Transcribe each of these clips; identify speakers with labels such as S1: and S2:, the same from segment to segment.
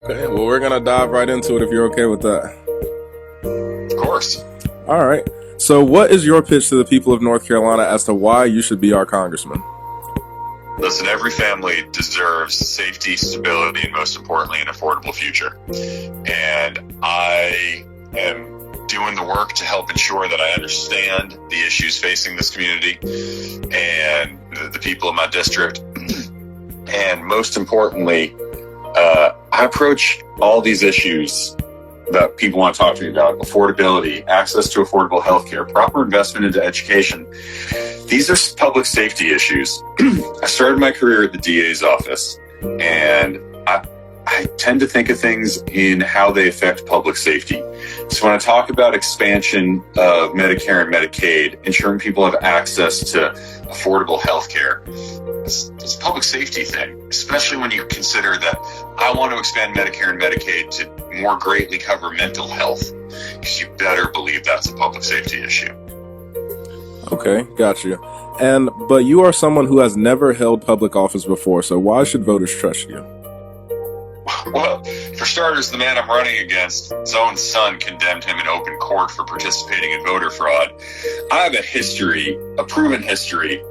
S1: Okay, well, we're going to dive right into it if you're okay with that.
S2: Of course.
S1: All right. So, what is your pitch to the people of North Carolina as to why you should be our congressman?
S2: Listen, every family deserves safety, stability, and most importantly, an affordable future. And I am doing the work to help ensure that I understand the issues facing this community and the people of my district. And most importantly, I approach all these issues that people want to talk to me about: affordability, access to affordable healthcare, proper investment into education. These are public safety issues. I started my career at the DA's office, and I tend to think of things in how they affect public safety. So when I talk about expansion of Medicare and Medicaid, ensuring people have access to affordable healthcare, it's a public safety thing, especially when you consider that I want to expand Medicare and Medicaid to more greatly cover mental health, because you better believe that's a public safety issue.
S1: Okay, got you. But you are someone who has never held public office before, so why should voters trust you?
S2: Well, for starters, the man I'm running against, his own son condemned him in open court for participating in voter fraud. I have a proven history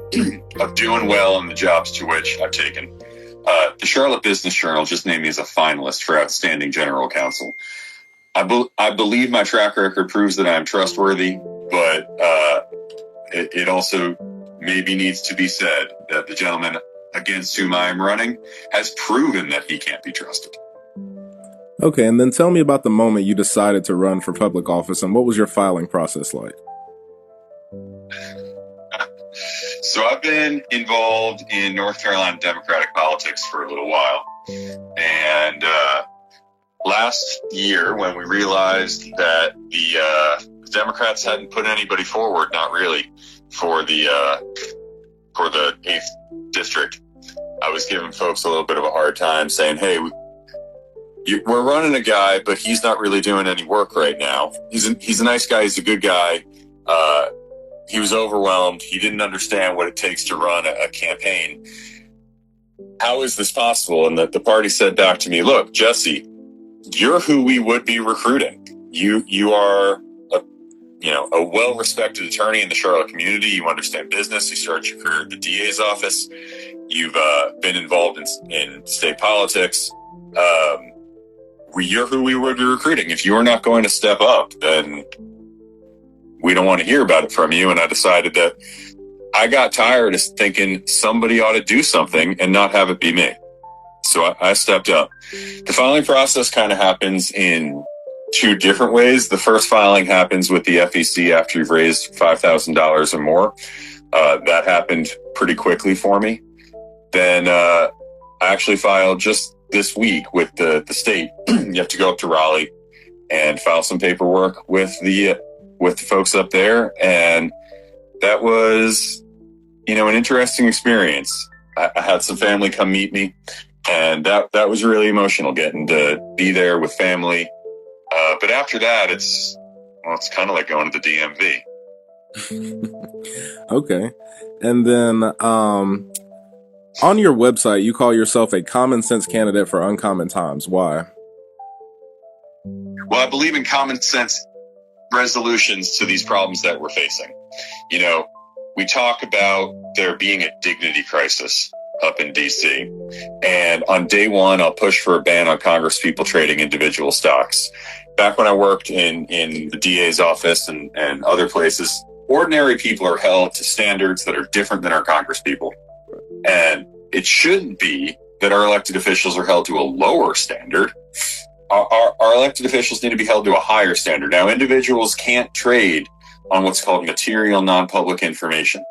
S2: of doing well in the jobs to which I've taken. The Charlotte Business Journal just named me as a finalist for Outstanding General Counsel. I believe my track record proves that I'm trustworthy, but it also maybe needs to be said that the gentleman against whom I am running has proven that he can't be trusted.
S1: Okay, and then tell me about the moment you decided to run for public office, and what was your filing process like?
S2: So I've been involved in North Carolina Democratic politics for a little while. And last year, when we realized that the Democrats hadn't put anybody forward, not really, for the 8th district, I was giving folks a little bit of a hard time, saying, hey, we're running a guy, but he's not really doing any work right now. He's a nice guy. He's a good guy. He was overwhelmed. He didn't understand what it takes to run a campaign. How is this possible? And the party said back to me, look, Jesse, you're who we would be recruiting. You are a well-respected attorney in the Charlotte community. You understand business. You started your career at the DA's office. You've been involved in state politics. You're who we would be recruiting. If you're not going to step up, then we don't want to hear about it from you. And I decided that I got tired of thinking somebody ought to do something and not have it be me. So I stepped up. The filing process kind of happens in two different ways. The first filing happens with the FEC after you've raised $5,000 or more. That happened pretty quickly for me. Then I actually filed just this week with the state. You have to go up to Raleigh and file some paperwork with the folks up there, and that was an interesting experience. I had some family come meet me, and that was really emotional, getting to be there with family. But after that, it's kind of like going to the
S1: DMV. Okay. And then on your website, you call yourself a common sense candidate for uncommon times. Why?
S2: Well, I believe in common sense resolutions to these problems that we're facing. We talk about there being a dignity crisis up in DC. And on day one, I'll push for a ban on Congresspeople trading individual stocks. Back when I worked in the DA's office and other places, ordinary people are held to standards that are different than our Congresspeople. And it shouldn't be that our elected officials are held to a lower standard. Our elected officials need to be held to a higher standard. Now, individuals can't trade on what's called material non-public information.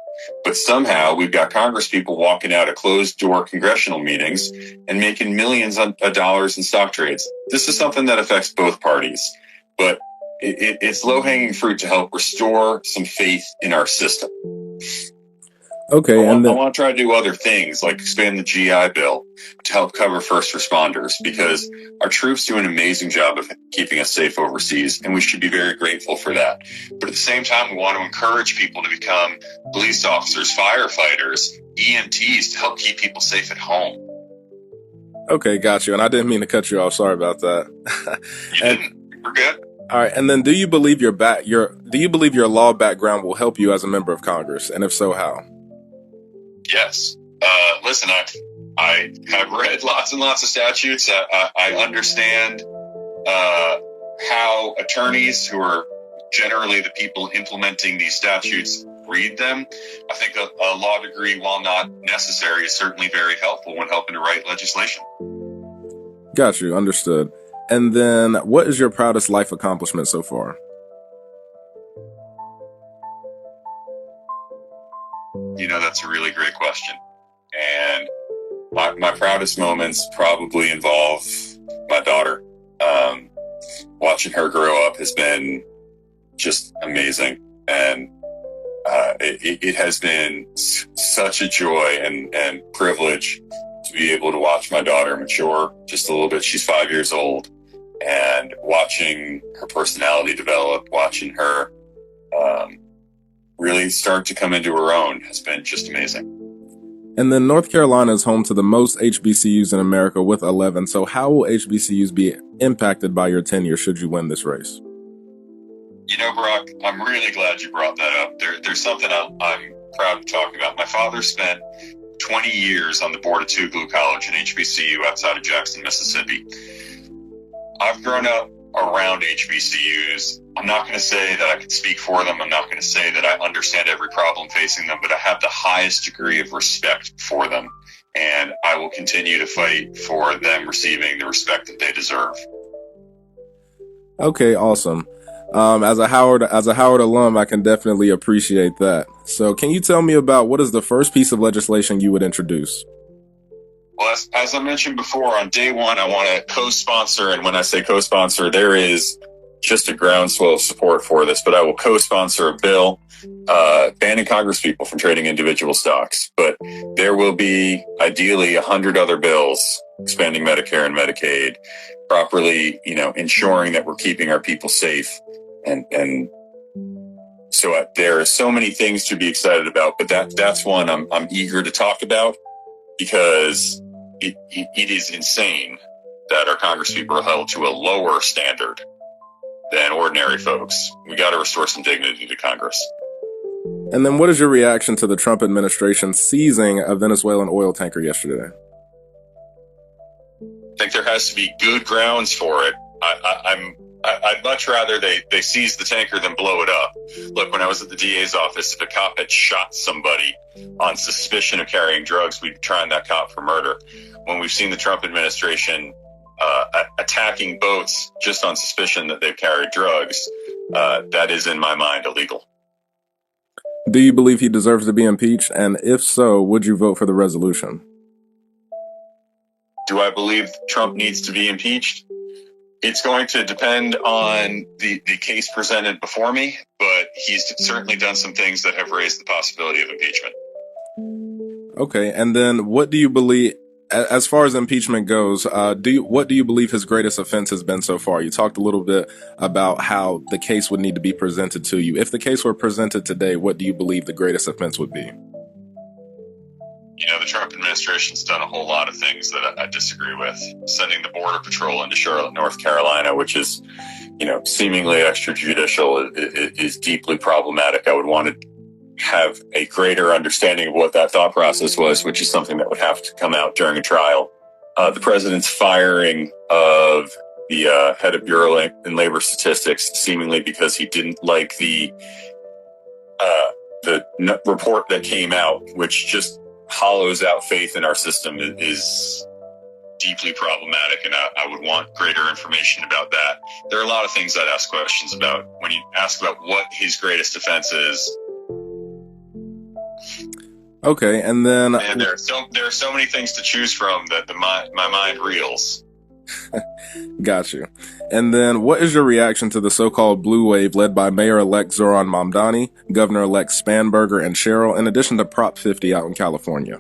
S2: But somehow we've got Congresspeople walking out of closed-door congressional meetings and making millions of dollars in stock trades. This is something that affects both parties. But it's low-hanging fruit to help restore some faith in our system.
S1: Okay,
S2: I want to try to do other things, like expand the GI Bill to help cover first responders, because our troops do an amazing job of keeping us safe overseas, and we should be very grateful for that. But at the same time, we want to encourage people to become police officers, firefighters, EMTs to help keep people safe at home.
S1: Okay, got you. And I didn't mean to cut you off. Sorry about that.
S2: You
S1: And
S2: didn't. We're good.
S1: all right. And then, do you believe your law background will help you as a member of Congress? And if so, how?
S2: Yes. Listen, I have read lots and lots of statutes. I understand how attorneys, who are generally the people implementing these statutes, read them. I think a law degree, while not necessary, is certainly very helpful when helping to write legislation.
S1: Got you. Understood. And then, what is your proudest life accomplishment so far?
S2: That's a really great question. And my proudest moments probably involve my daughter. Watching her grow up has been just amazing. And it has been such a joy and privilege to be able to watch my daughter mature just a little bit. She's 5 years old, and watching her personality develop, watching her really start to come into her own has been just amazing.
S1: And then North Carolina is home to the most HBCUs in America with 11. So how will HBCUs be impacted by your tenure should you win this race?
S2: Brock, I'm really glad you brought that up. There's something I'm proud to talk about. My father spent 20 years on the board of Tougaloo College, an HBCU outside of Jackson, Mississippi. I've grown up around HBCUs. I'm not going to say that I can speak for them. I'm not going to say that I understand every problem facing them, but I have the highest degree of respect for them. And I will continue to fight for them receiving the respect that they deserve.
S1: Okay, awesome. As a Howard alum, I can definitely appreciate that. So can you tell me about what is the first piece of legislation you would introduce?
S2: Well, as I mentioned before, on day one, I want to co-sponsor. And when I say co-sponsor, there is just a groundswell of support for this, but I will co-sponsor a bill banning congresspeople from trading individual stocks. But there will be ideally 100 other bills expanding Medicare and Medicaid, properly, ensuring that we're keeping our people safe. And so there are so many things to be excited about, but that's one I'm eager to talk about, because it is insane that our congresspeople are held to a lower standard than ordinary folks. We got to restore some dignity to Congress.
S1: And then what is your reaction to the Trump administration seizing a Venezuelan oil tanker yesterday?
S2: I think there has to be good grounds for it. I'd much rather they seize the tanker than blow it up. Look, when I was at the DA's office, if a cop had shot somebody on suspicion of carrying drugs, we'd be trying that cop for murder. When we've seen the Trump administration attacking boats just on suspicion that they've carried drugs, that is, in my mind, illegal.
S1: Do you believe he deserves to be impeached? And if so, would you vote for the resolution?
S2: Do I believe Trump needs to be impeached? It's going to depend on the case presented before me, but he's certainly done some things that have raised the possibility of impeachment.
S1: Okay, and then what do you believe, as far as impeachment goes, what do you believe his greatest offense has been so far? You talked a little bit about how the case would need to be presented to you. If the case were presented today, what do you believe the greatest offense would be?
S2: The Trump administration's done a whole lot of things that I disagree with. Sending the Border Patrol into Charlotte, North Carolina, which is, seemingly extrajudicial, is deeply problematic. I would want to have a greater understanding of what that thought process was, which is something that would have to come out during a trial. The president's firing of the head of Bureau and Labor Statistics, seemingly because he didn't like the report that came out, which just hollows out faith in our system, is deeply problematic, and I would want greater information about that. There are a lot of things I'd ask questions about when you ask about what his greatest offense is.
S1: Okay, and then
S2: there are so many things to choose from that my mind reels.
S1: Got you. And then what is your reaction to the so-called blue wave led by Mayor-elect Zoran Mamdani, Governor-elect Spanberger, and Sherrill, in addition to Prop 50 out in California?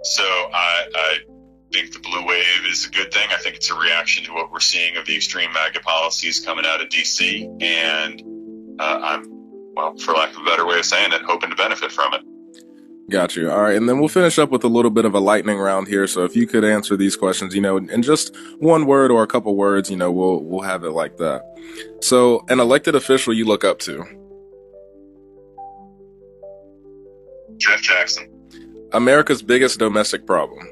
S2: So I think the blue wave is a good thing. I think it's a reaction to what we're seeing of the extreme MAGA policies coming out of D.C. And I'm, for lack of a better way of saying it, hoping to benefit from it.
S1: Got you. All right, and then we'll finish up with a little bit of a lightning round here. So if you could answer these questions, in just one word or a couple words, we'll have it like that. So, an elected official you look up to.
S2: Jeff Jackson.
S1: America's biggest domestic problem.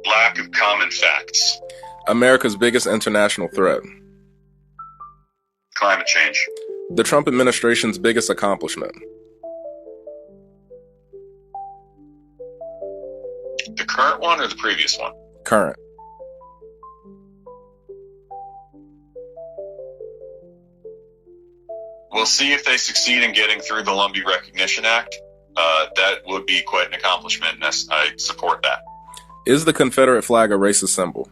S2: Lack of common facts.
S1: America's biggest international threat.
S2: Climate change.
S1: The Trump administration's biggest accomplishment.
S2: The current one or the previous one?
S1: Current.
S2: We'll see if they succeed in getting through the Lumbee Recognition Act. That would be quite an accomplishment, and I support that.
S1: Is the Confederate flag a racist symbol?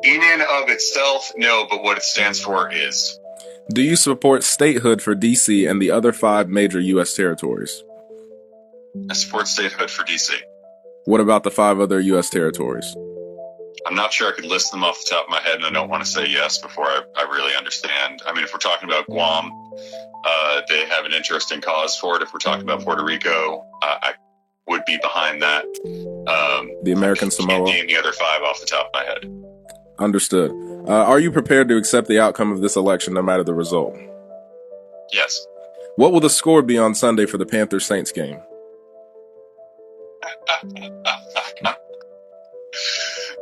S2: In and of itself, no, but what it stands for is.
S1: Do you support statehood for D.C. and the other 5 major U.S. territories?
S2: I support statehood for D.C.
S1: What about the 5 other U.S. territories?
S2: I'm not sure I could list them off the top of my head, and I don't want to say yes before I really understand. I mean, if we're talking about Guam, they have an interesting cause for it. If we're talking about Puerto Rico, I would be behind that.
S1: The American Samoa?
S2: I can't name the other 5 off the top of my head.
S1: Understood. Are you prepared to accept the outcome of this election no matter the result?
S2: Yes.
S1: What will the score be on Sunday for the Panthers-Saints game?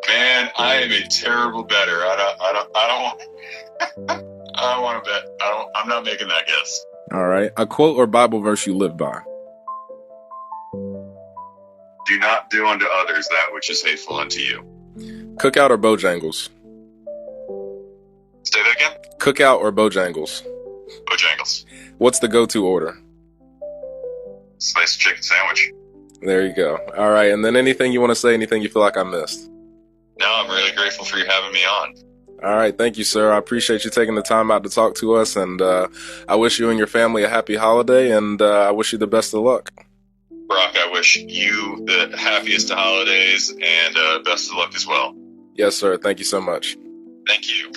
S2: Man, I am a terrible bettor. I don't want to bet. I'm not making that guess.
S1: All right. A quote or Bible verse you live by?
S2: Do not do unto others that which is hateful unto you.
S1: Cookout or Bojangles?
S2: Say that again?
S1: Cookout or Bojangles?
S2: Bojangles.
S1: What's the go-to order?
S2: Sliced chicken sandwich.
S1: There you go. All right. And then anything you want to say, anything you feel like I missed?
S2: No, I'm really grateful for you having me on.
S1: All right. Thank you, sir. I appreciate you taking the time out to talk to us. And I wish you and your family a happy holiday. And I wish you the best of luck.
S2: Brock, I wish you the happiest of holidays and best of luck as well.
S1: Yes, sir. Thank you so much.
S2: Thank you.